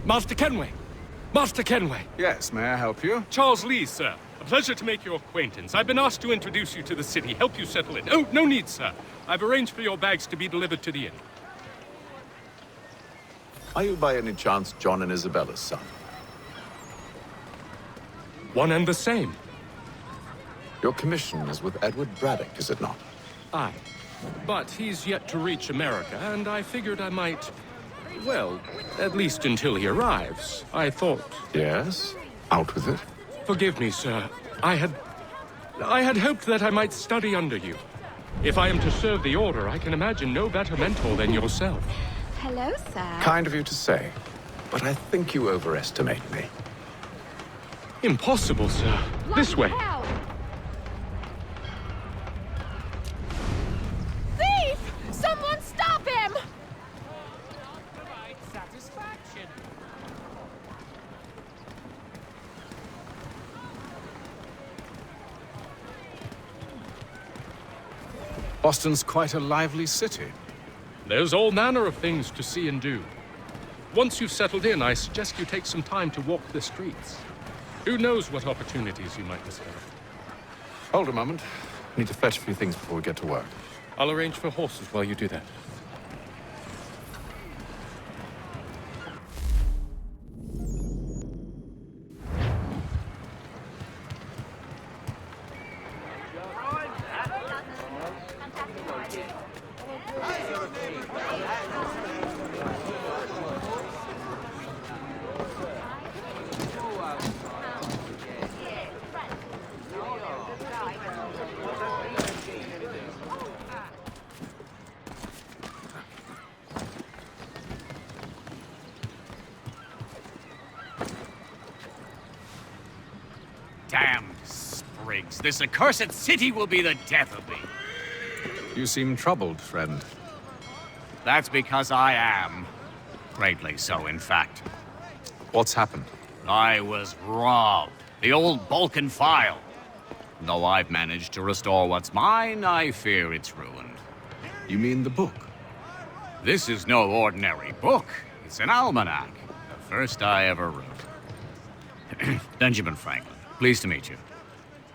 Master Kenway! Master Kenway! Yes, may I help you? Charles Lee, sir. A pleasure to make your acquaintance. I've been asked to introduce you to the city, help you settle in. Oh, no need, sir. I've arranged for your bags to be delivered to the inn. Are you by any chance John and Isabella's son? One and the same. Your commission is with Edward Braddock, is it not? Aye. But he's yet to reach America, and I figured I might... Well, at least until he arrives. I thought... Yes? Out with it. Forgive me, sir. I had hoped that I might study under you. If I am to serve the Order, I can imagine no better mentor than yourself. Hello, sir. Kind of you to say, but I think you overestimate me. Impossible, sir. This way. Thief! Someone stop him! Satisfaction. Boston's quite a lively city. There's all manner of things to see and do. Once you've settled in, I suggest you take some time to walk the streets. Who knows what opportunities you might discover. Hold a moment. Need to fetch a few things before we get to work. I'll arrange for horses while you do that. Damned sprigs. This accursed city will be the death of me. You seem troubled, friend. That's because I am. Greatly so, in fact. What's happened? I was robbed. The old Balkan file. Though I've managed to restore what's mine, I fear it's ruined. You mean the book? This is no ordinary book. It's an almanac. The first I ever wrote. Benjamin Franklin. Pleased to meet you.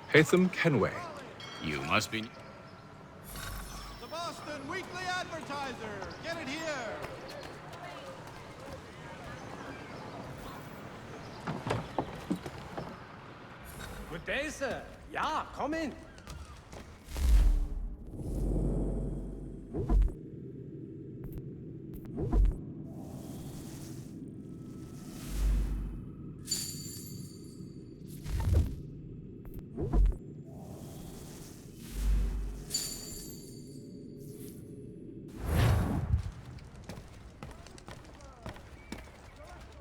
Hatham Kenway. You must be... The Boston Weekly Advertiser! Get it here! Good day, sir. Ja, komm in.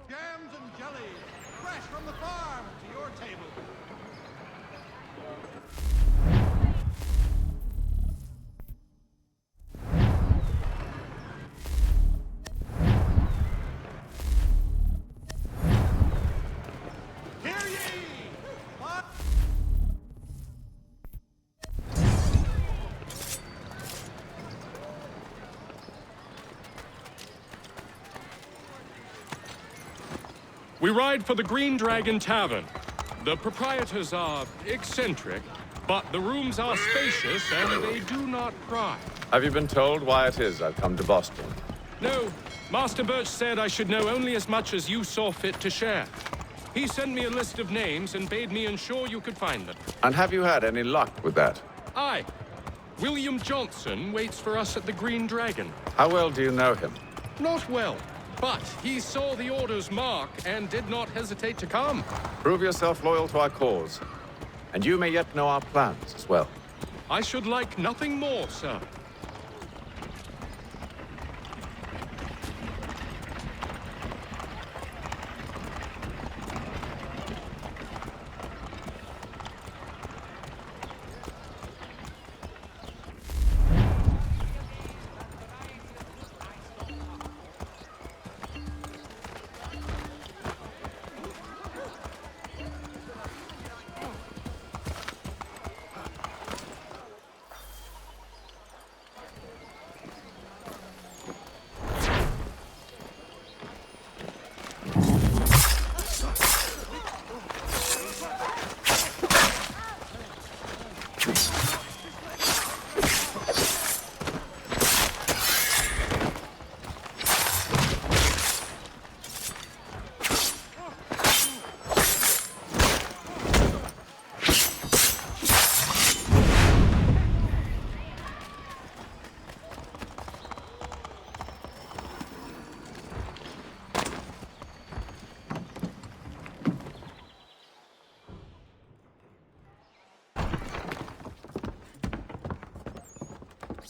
Jams and jellies, fresh from the farm to your table. Hear ye! What? We ride for the Green Dragon Tavern. The proprietors are eccentric, but the rooms are spacious and they do not pry. Have you been told why it is I've come to Boston? No, Master Birch said I should know only as much as you saw fit to share. He sent me a list of names and bade me ensure you could find them. And have you had any luck with that? Aye. William Johnson waits for us at the Green Dragon. How well do you know him? Not well, but he saw the Order's mark and did not hesitate to come. Prove yourself loyal to our cause. And you may yet know our plans as well. I should like nothing more, sir.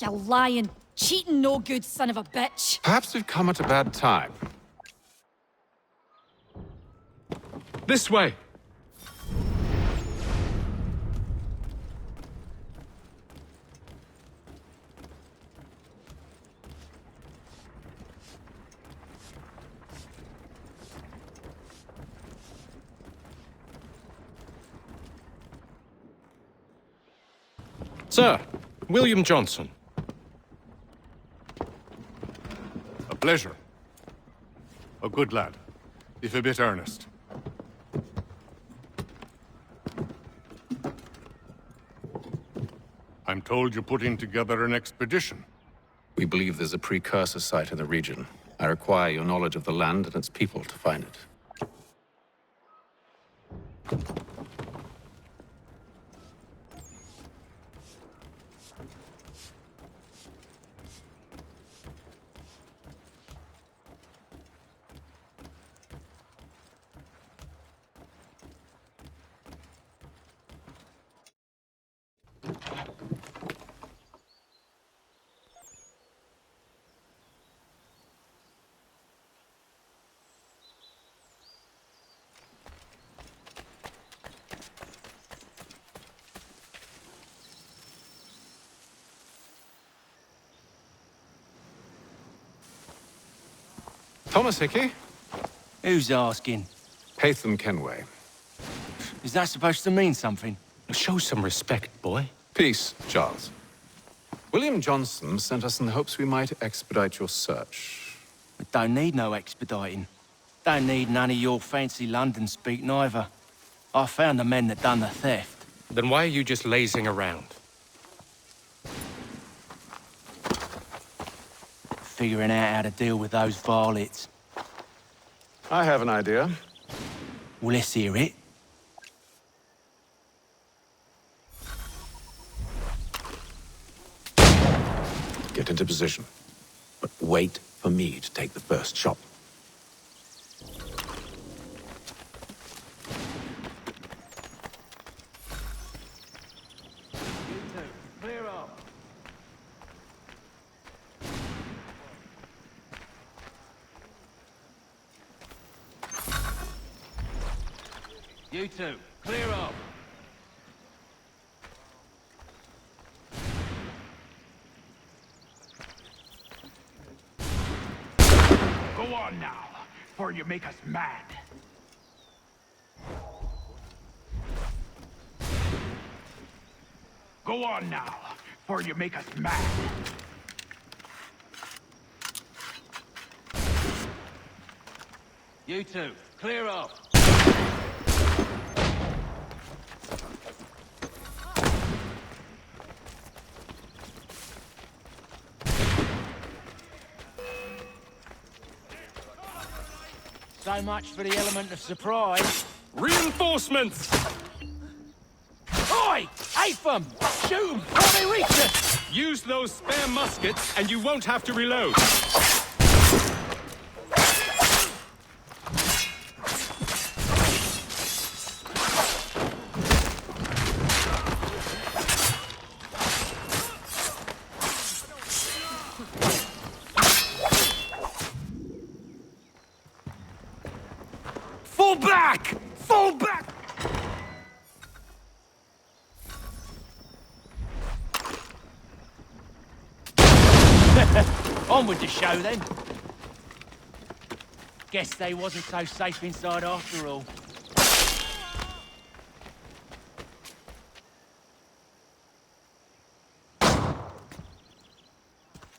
You lying, cheating, no good son of a bitch. Perhaps we've come at a bad time. This way. Sir, William Johnson. A pleasure. A good lad, if a bit earnest. I'm told you're putting together an expedition. We believe there's a precursor site in the region. I require your knowledge of the land and its people to find it. Thomas Hickey? Who's asking? Haytham Kenway. Is that supposed to mean something? Show some respect, boy. Peace, Charles. William Johnson sent us in the hopes we might expedite your search. I don't need no expediting. Don't need none of your fancy London speak neither. I found the men that done the theft. Then why are you just lazing around? Figuring out how to deal with those varlets. I have an idea. Well, let's hear it. Get into position. But wait for me to take the first shot. Clear up. You two, clear up. Go on now, before you make us mad. Go on now, before you make us mad. You two, clear up. So much for the element of surprise. Reinforcements! Oi! Ape 'em! Shoot 'em before they reach us! Use those spare muskets and you won't have to reload. Fall back! Fall back! On with the show, then. Guess they wasn't so safe inside after all.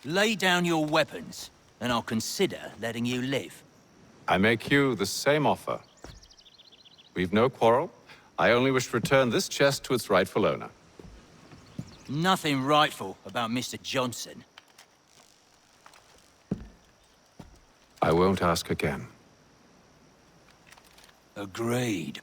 Lay down your weapons, and I'll consider letting you live. I make you the same offer. We've no quarrel. I only wish to return this chest to its rightful owner. Nothing rightful about Mr. Johnson. I won't ask again. Agreed.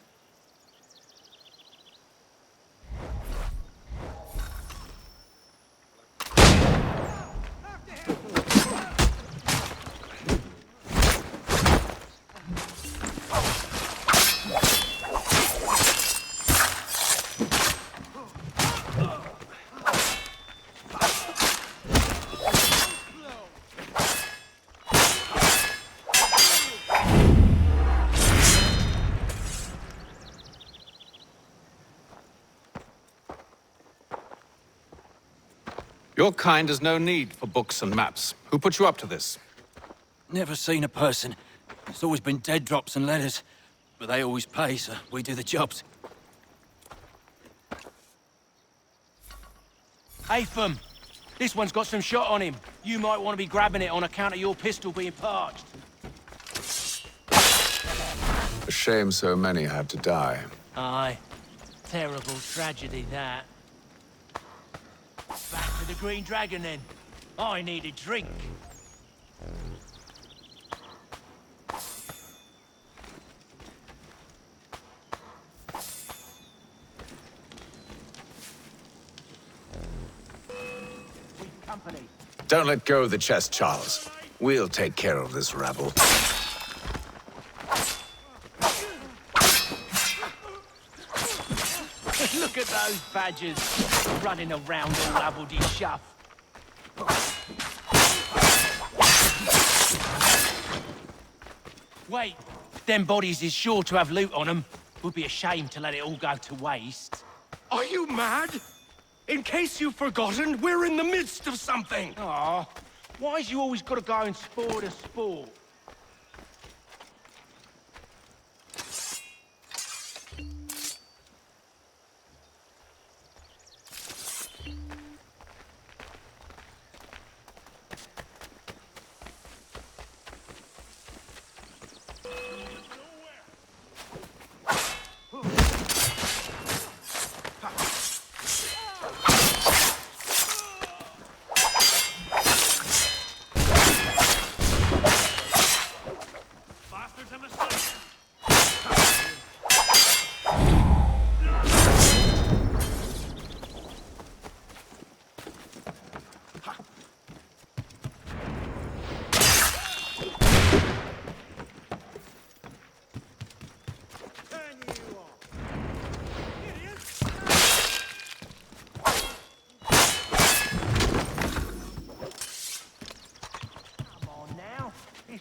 Your kind has no need for books and maps. Who put you up to this? Never seen a person. It's always been dead drops and letters. But they always pay, so we do the jobs. Atham! This one's got some shot on him. You might want to be grabbing it on account of your pistol being parched. A shame so many had to die. Aye. Terrible tragedy, that. Back to the Green Dragon, then. I need a drink. Company. Don't let go of the chest, Charles. We'll take care of this rabble. Look at those badgers running around all abbledy-shuff. Wait, them bodies is sure to have loot on them. Would be a shame to let it all go to waste. Are you mad? In case you've forgotten, we're in the midst of something! Aw, why's you always gotta go and spoil the sport?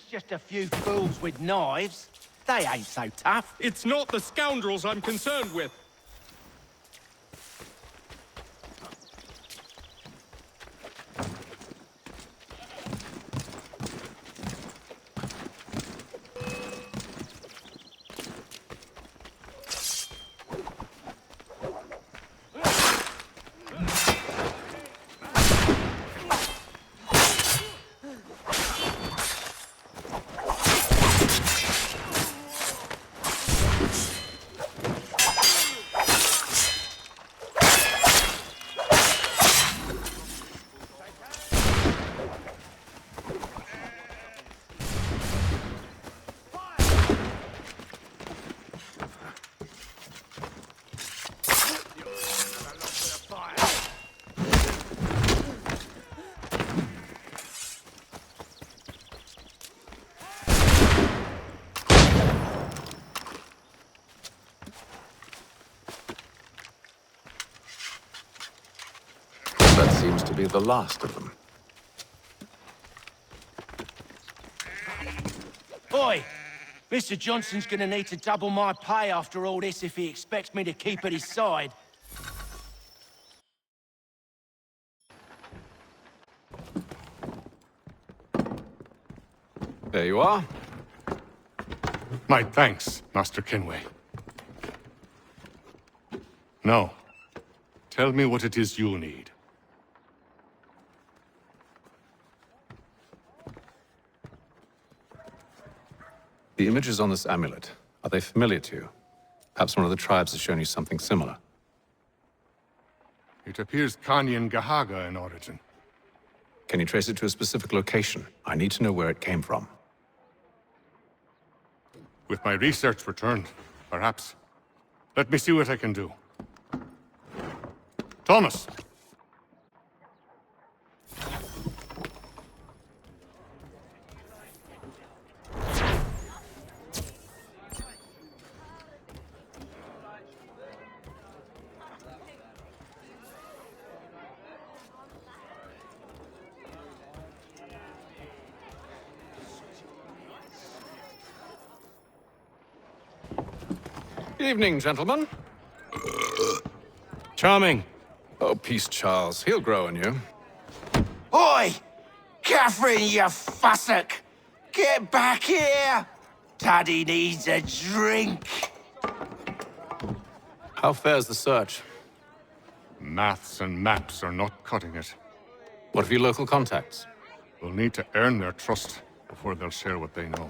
Just a few fools with knives. They ain't so tough. It's not the scoundrels I'm concerned with. That seems to be the last of them. Oi! Mr. Johnson's gonna need to double my pay after all this if he expects me to keep at his side. There you are. My thanks, Master Kenway. Now, tell me what it is you need. The images on this amulet, are they familiar to you? Perhaps one of the tribes has shown you something similar. It appears Kanyan Gahaga in origin. Can you trace it to a specific location? I need to know where it came from. With my research returned, perhaps. Let me see what I can do. Thomas! Evening, gentlemen. Charming. Oh, peace, Charles. He'll grow on you. Oi! Catherine, you fussock! Get back here! Taddy needs a drink! How fares the search? Maths and maps are not cutting it. What of your local contacts? We'll need to earn their trust before they'll share what they know.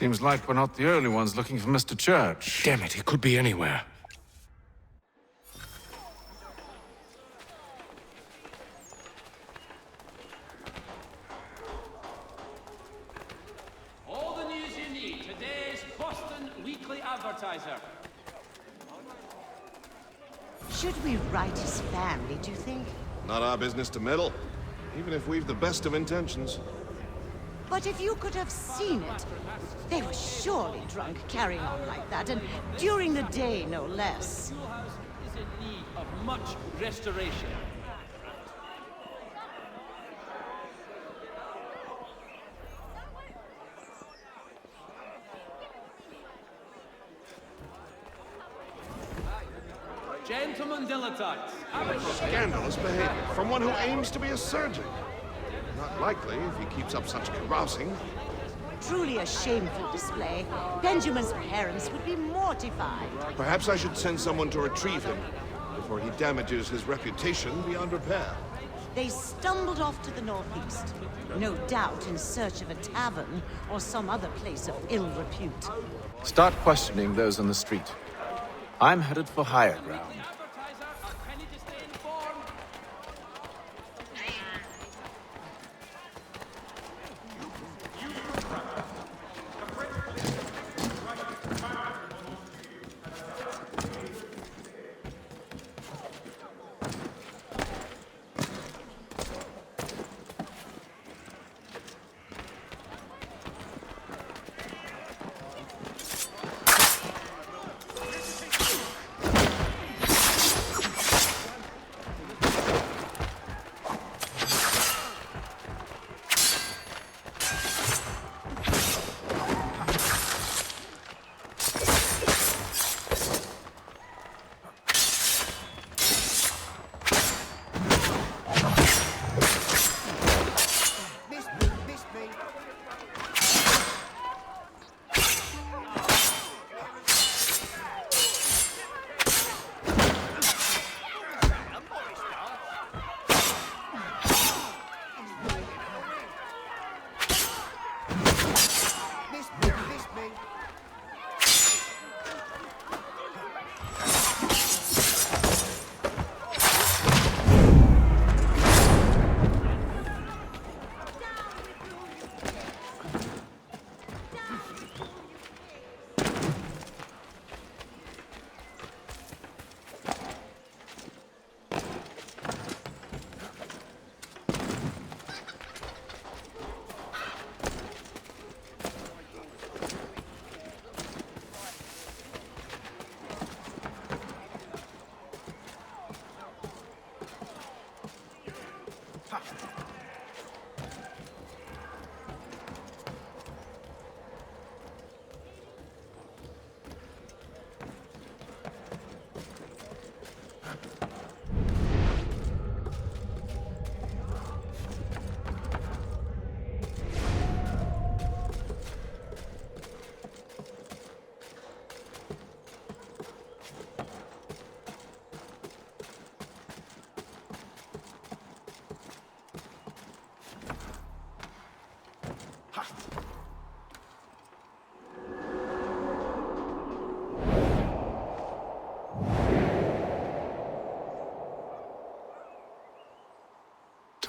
Seems like we're not the only ones looking for Mr. Church. Damn it, he could be anywhere. All the news you need. Today's Boston Weekly Advertiser. Should we write his family, do you think? Not our business to meddle, even if we've the best of intentions. But if you could have seen it, they were surely drunk carrying on like that, and during the day, no less. The schoolhouse is in need of much restoration. Gentlemen dilettantes, Scandalous behavior from one who aims to be a surgeon. Not likely if he keeps up such carousing. Truly a shameful display. Benjamin's parents would be mortified. Perhaps I should send someone to retrieve him before he damages his reputation beyond repair. They stumbled off to the northeast, no doubt in search of a tavern or some other place of ill repute. Start questioning those on the street. I'm headed for higher ground.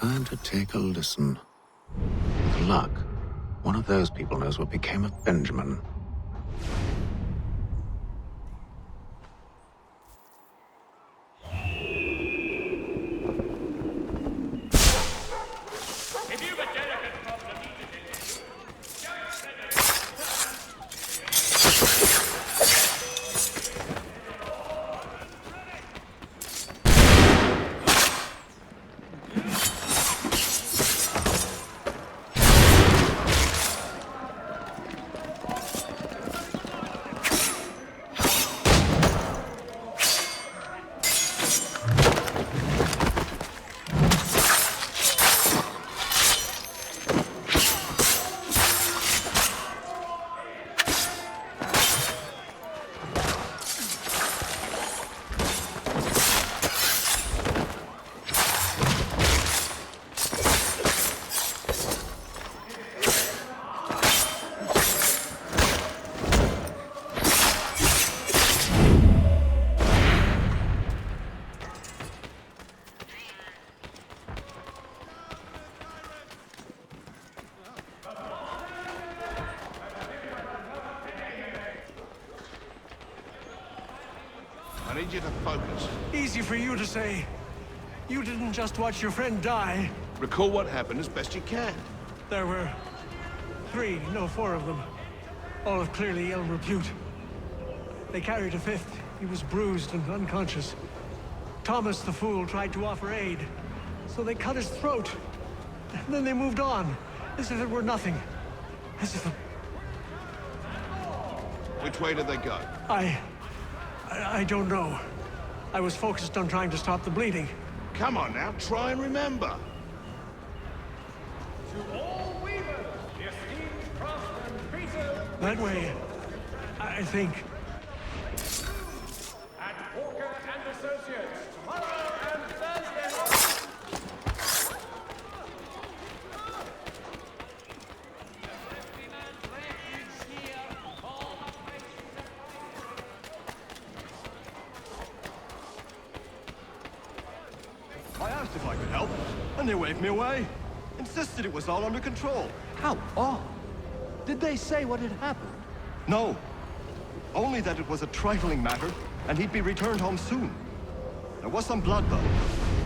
time to take a listen. With luck, one of those people knows what became of Benjamin. I need you to focus. Easy for you to say. You didn't just watch your friend die. Recall what happened as best you can. There were 4 of them. All of clearly ill repute. They carried a 5th. He was bruised and unconscious. Thomas the fool tried to offer aid, so they cut his throat. And then they moved on, as if it were nothing. As if... Which way did they go? I don't know. I was focused on trying to stop the bleeding. Come on now, try and remember. To all weavers, the esteemed craftsman Peter... That way, I think. At Walker and Associates, tomorrow and Thursday. I asked if I could help, and they waved me away. Insisted it was all under control. How odd. Did they say what had happened? No. Only that it was a trifling matter, and he'd be returned home soon. There was some blood, though.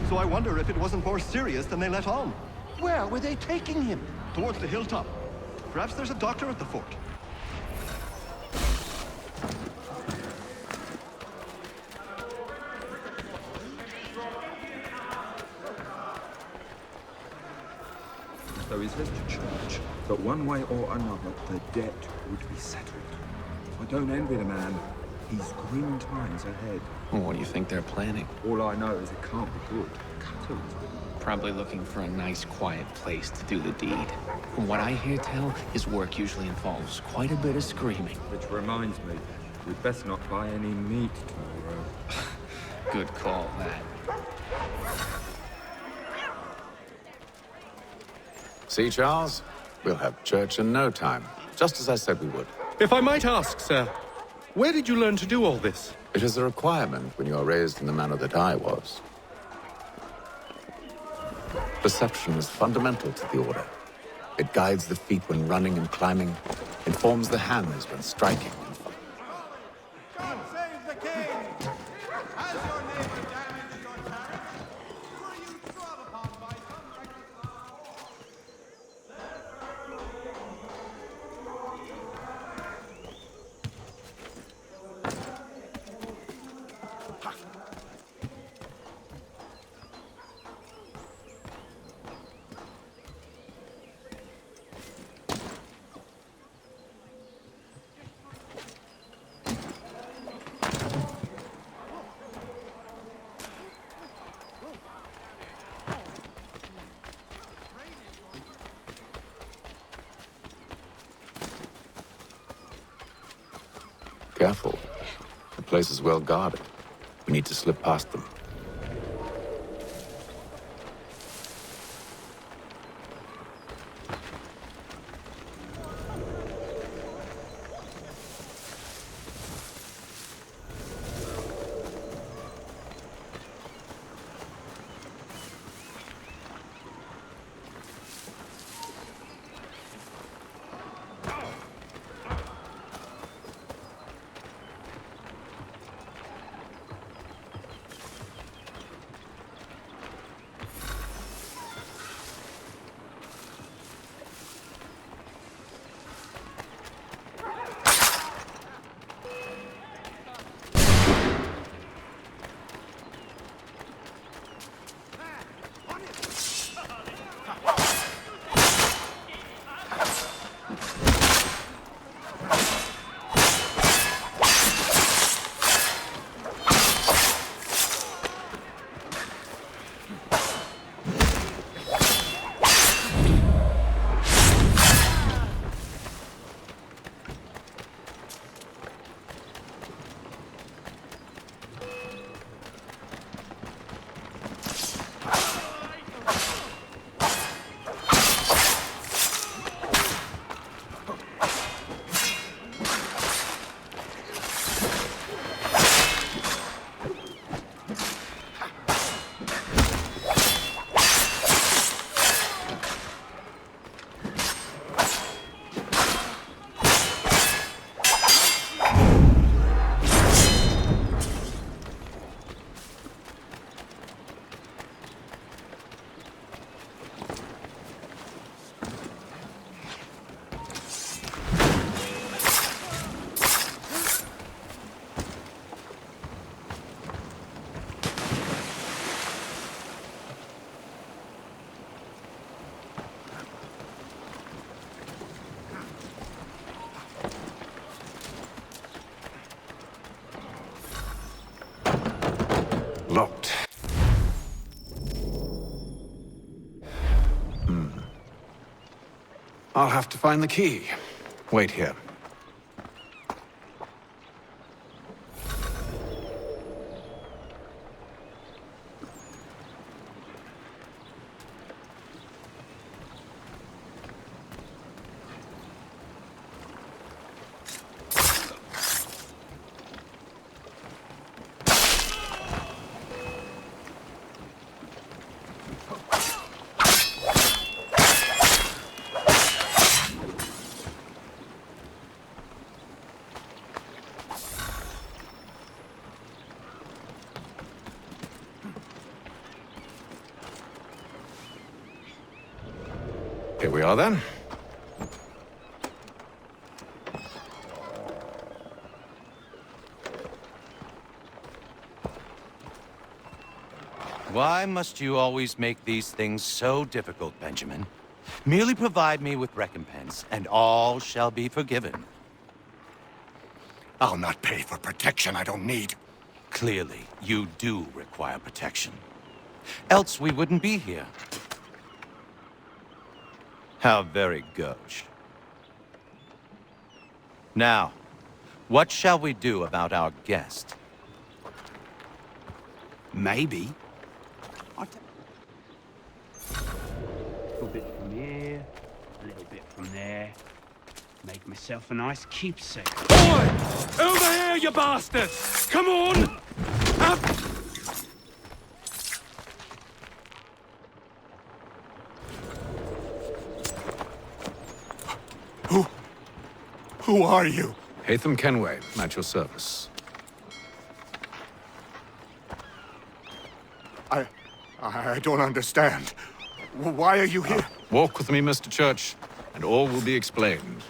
So I wonder if it wasn't more serious than they let on. Where were they taking him? Towards the hilltop. Perhaps there's a doctor at the fort. So he says to church that one way or another the debt would be settled. I don't envy the man. He's grim times ahead. Well, what do you think they're planning? All I know is it can't be good. Cutters. Probably looking for a nice, quiet place to do the deed. From what I hear tell, his work usually involves quite a bit of screaming. Which reminds me, we'd best not buy any meat tomorrow. Good call, that. See, Charles? We'll have church in no time, just as I said we would. If I might ask, sir, where did you learn to do all this? It is a requirement when you are raised in the manner that I was. Perception is fundamental to the order. It guides the feet when running and climbing, informs the hands when striking. God save the king! Has your neighbor damaged your carriage? Were you trod upon by some reckless law? Careful. The place is well guarded. We need to slip past them. I'll have to find the key. Wait here. Here we are, then. Why must you always make these things so difficult, Benjamin? Merely provide me with recompense, and all shall be forgiven. I'll not pay for protection I don't need. Clearly, you do require protection. Else we wouldn't be here. How very gauche. Now, what shall we do about our guest? Maybe. A little bit from here, a little bit from there. Make myself a nice keepsake. Boy! Over here, you bastards! Come on! Up! Who are you? Hatham Kenway, at your service. I don't understand. Why are you here? Walk with me, Mr. Church, and all will be explained.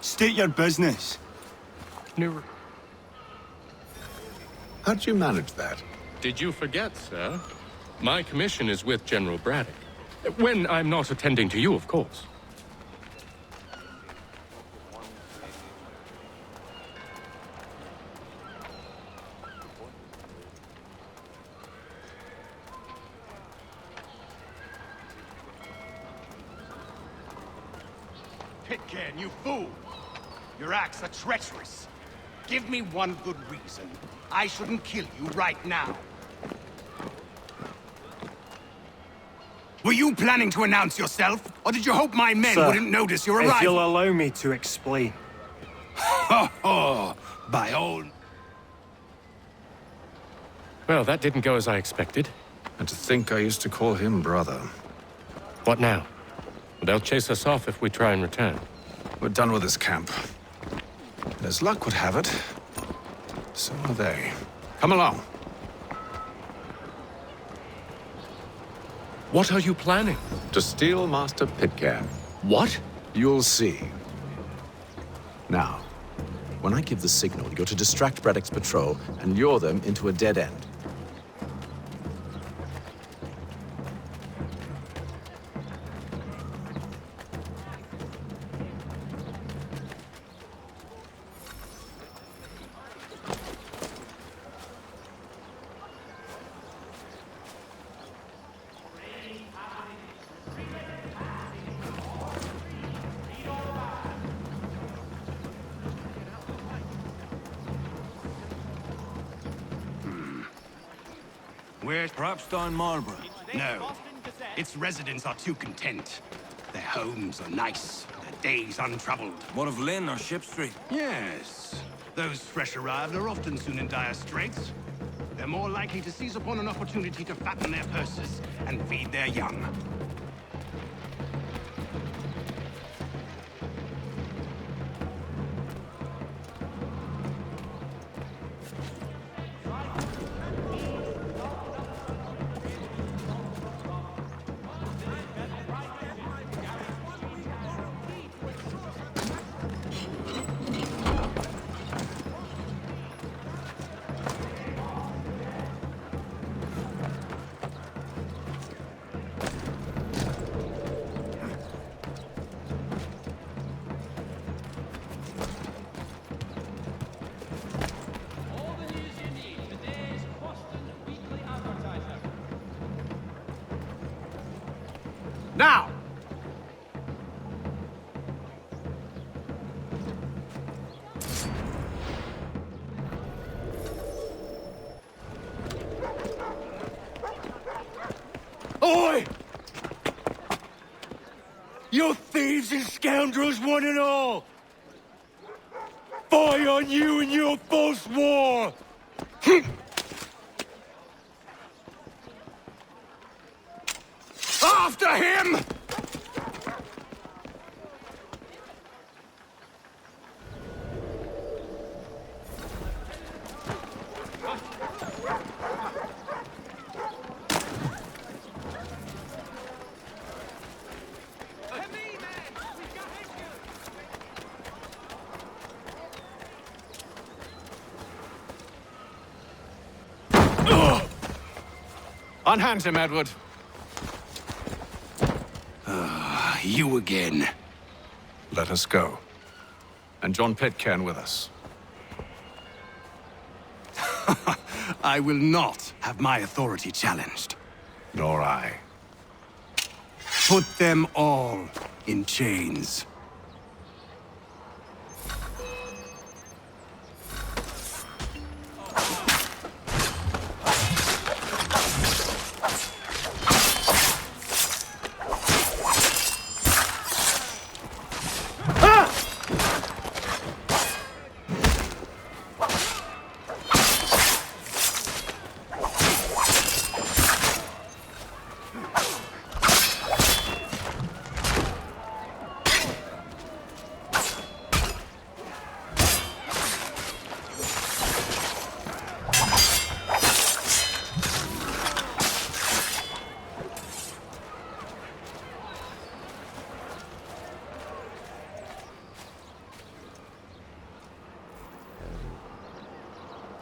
State your business. How did you manage that? Did you forget, sir? My commission is with General Braddock. When I'm not attending to you, of course. Pitcairn, you fool! Your acts are treacherous. Give me one good reason I shouldn't kill you right now. Were you planning to announce yourself, or did you hope my men wouldn't notice your arrival? If you'll allow me to explain. Ho ho! By all... Well, that didn't go as I expected. And to think I used to call him brother. What now? They'll chase us off if we try and return. We're done with this camp. And as luck would have it, so are they. Come along. What are you planning? To steal Master Pitcairn. What? You'll see. Now, when I give the signal, you're to distract Braddock's patrol and lure them into a dead end. Where's... Perhaps down Marlborough? No. Its residents are too content. Their homes are nice, their days untroubled. What of Lynn or Ship Street? Yes. Those fresh arrived are often soon in dire straits. They're more likely to seize upon an opportunity to fatten their purses and feed their young. Now! Oi! You thieves and scoundrels, one and all! Fie on you and your false war! After him! Unhand him, Edward. You again. Let us go. And John Pitcairn with us. I will not have my authority challenged. Nor I. Put them all in chains.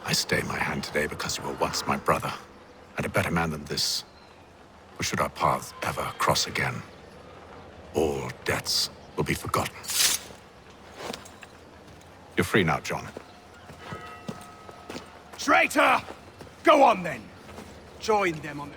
I stay my hand today because you were once my brother, and a better man than this. Or should our paths ever cross again, all debts will be forgotten. You're free now, John. Traitor! Go on then. Join them on the...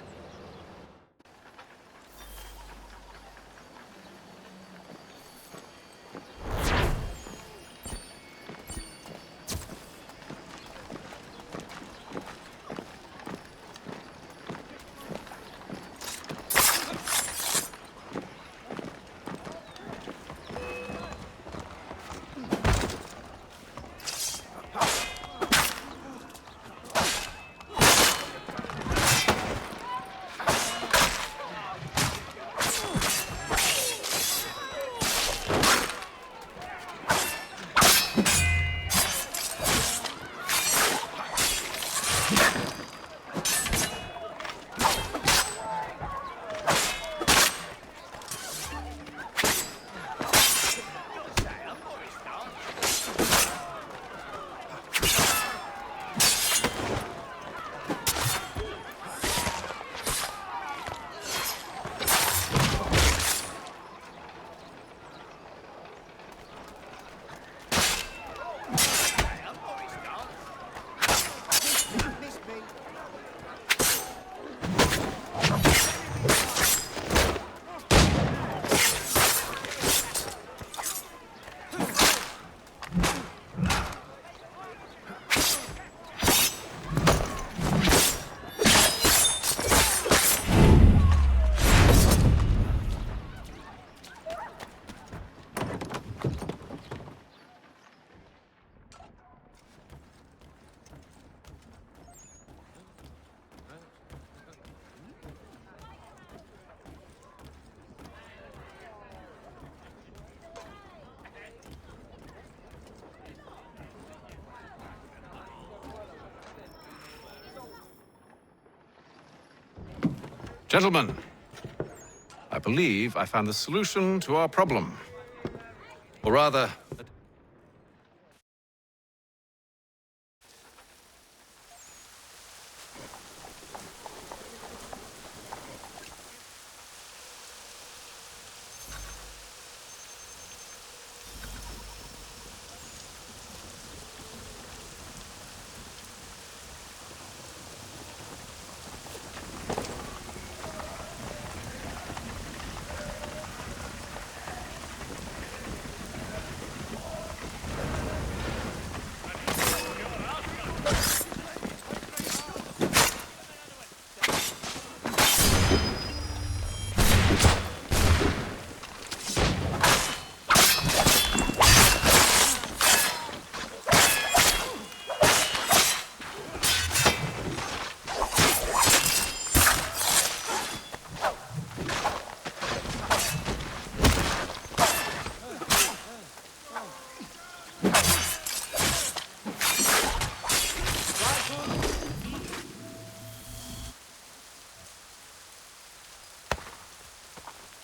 Gentlemen, I believe I found the solution to our problem. Or rather,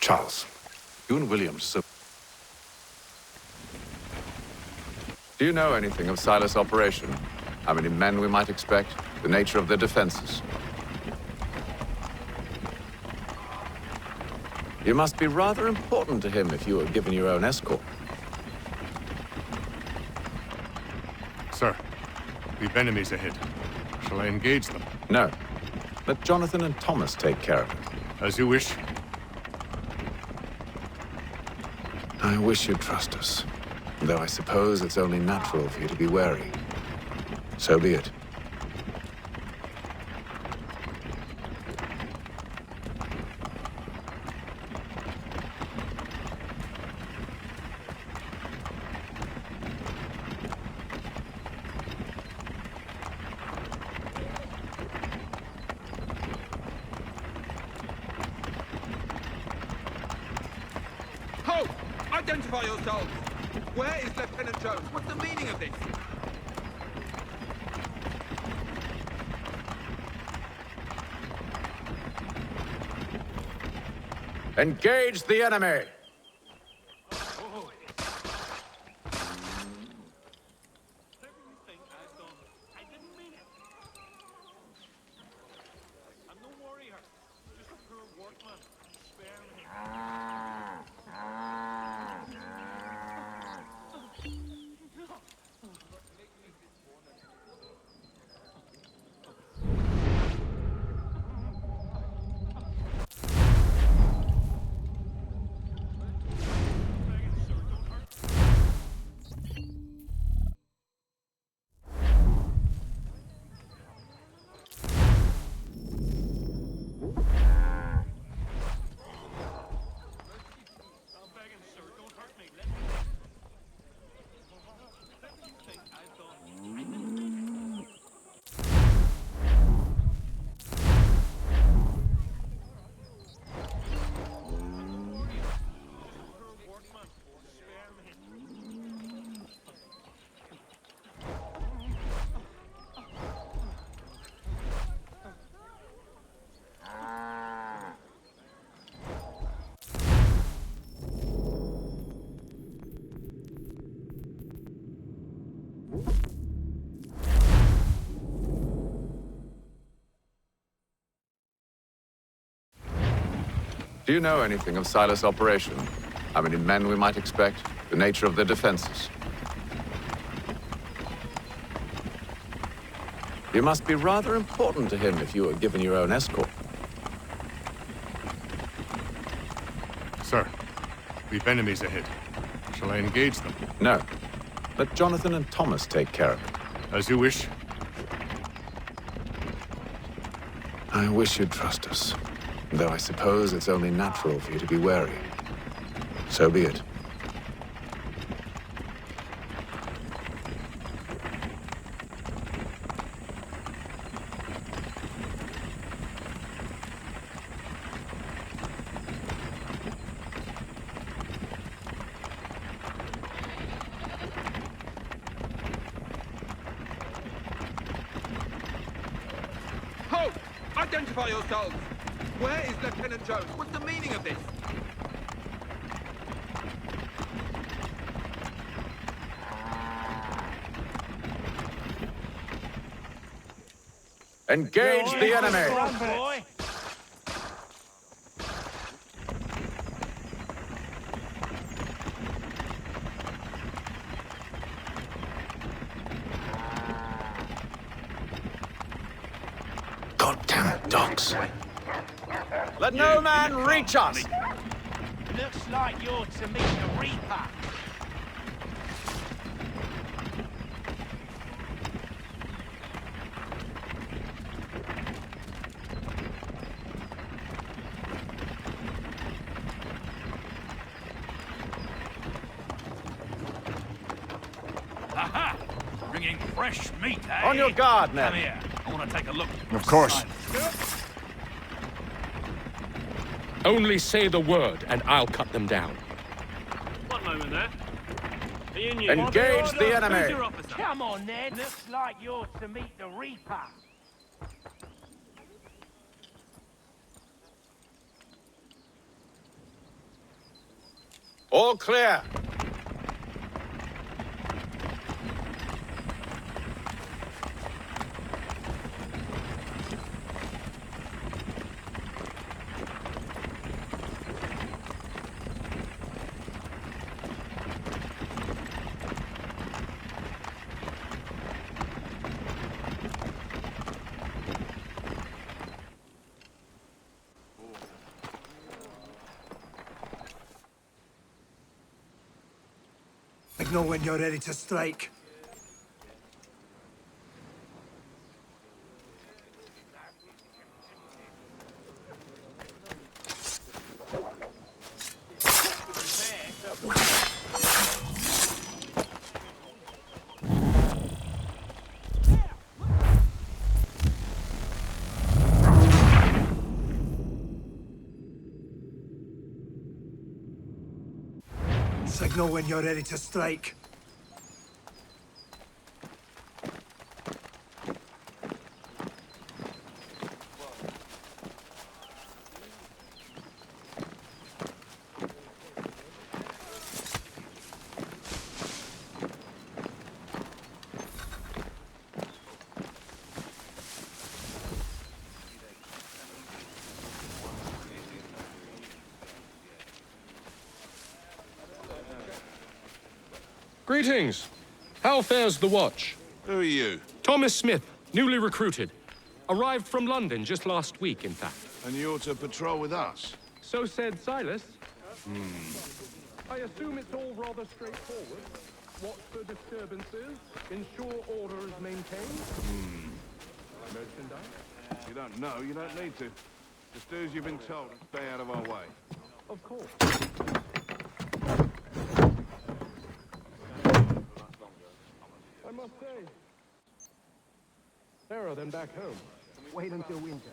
Charles, you and William, so... Do you know anything of Silas' operation? How many men we might expect? The nature of their defenses? You must be rather important to him if you were given your own escort. Sir, we've enemies ahead. Shall I engage them? No. Let Jonathan and Thomas take care of it. As you wish. I wish you'd trust us. Though I suppose it's only natural for you to be wary. So be it. Halt! Identify yourselves! Where is Lieutenant Jones? What's the meaning of this? Engage the enemy! Do you know anything of Silas' operation? How many men we might expect? The nature of their defenses? You must be rather important to him if you were given your own escort. Sir, we've enemies ahead. Shall I engage them? No. Let Jonathan and Thomas take care of it. As you wish. I wish you'd trust us. Though I suppose it's only natural for you to be wary. So be it. Halt! Identify yourselves! Where is Lieutenant Jones? What's the meaning of this? Engage the enemy! Boy. Goddamn dogs. Let no man reach us! Looks like you're to meet the Reaper. Aha! Bringing fresh meat, eh? On your guard, men. Come here. I want to take a look. Of course. Only say the word, and I'll cut them down. One moment there. Are you new? Engage the Who's enemy! your officer? Come on, then. Looks like you're to meet the Reaper. All clear. Signal when you're ready to strike. Signal when you're ready to strike. Greetings. How fares the watch? Who are you? Thomas Smith, newly recruited. Arrived from London just last week, in fact. And you're to patrol with us? So said Silas. I assume it's all rather straightforward. Watch for disturbances, ensure order is maintained. Merchandise? You don't know, you don't need to. Just do as you've been told and stay out of our way. Of course. I must say, fairer than back home. Wait until winter.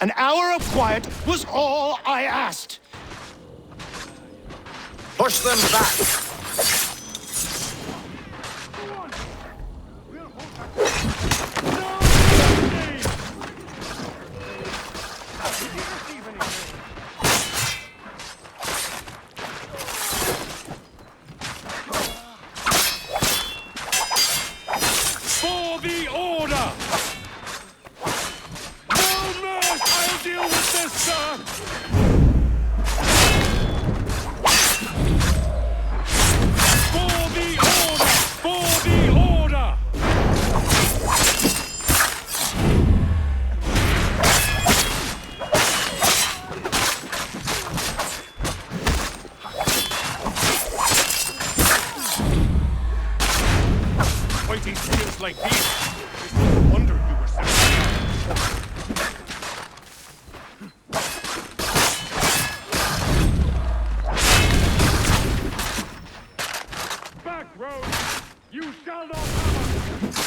An hour of quiet was all I asked. Push them back! For the order! No mercy! I'll deal with this, sir! For the order! For the order! Fighting skills like these. It's no wonder you were so back, Road! You shall not have us!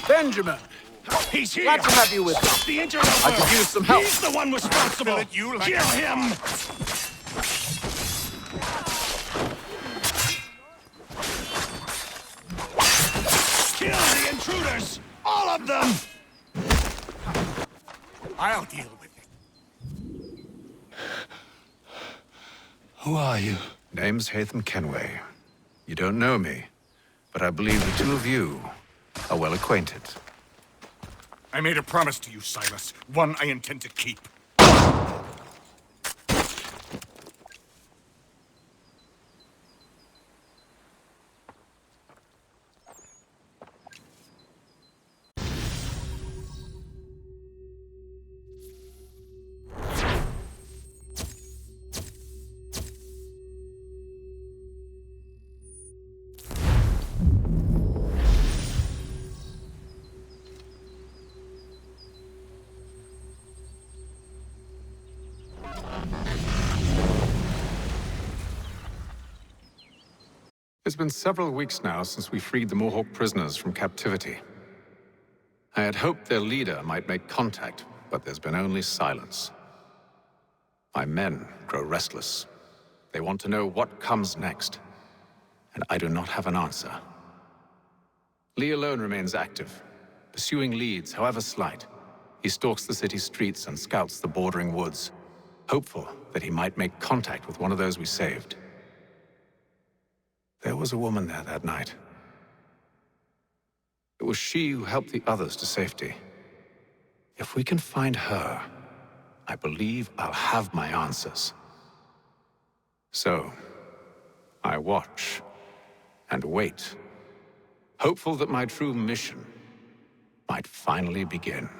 Benjamin! He's here! Glad to have you with Stop us. the interloper! I could use some help. He's the one responsible! Kill him! Kill the intruders! All of them! I'll deal with it. Who are you? Name's Hatham Kenway. You don't know me, but I believe the two of you are well acquainted. I made a promise to you, Silas. One I intend to keep. It's been several weeks now since we freed the Mohawk prisoners from captivity. I had hoped their leader might make contact, but there's been only silence. My men grow restless. They want to know what comes next, and I do not have an answer. Lee alone remains active, pursuing leads, however slight. He stalks the city streets and scouts the bordering woods, hopeful that he might make contact with one of those we saved. There was a woman there that night. It was she who helped the others to safety. If we can find her, I believe I'll have my answers. So, I watch and wait, hopeful that my true mission might finally begin.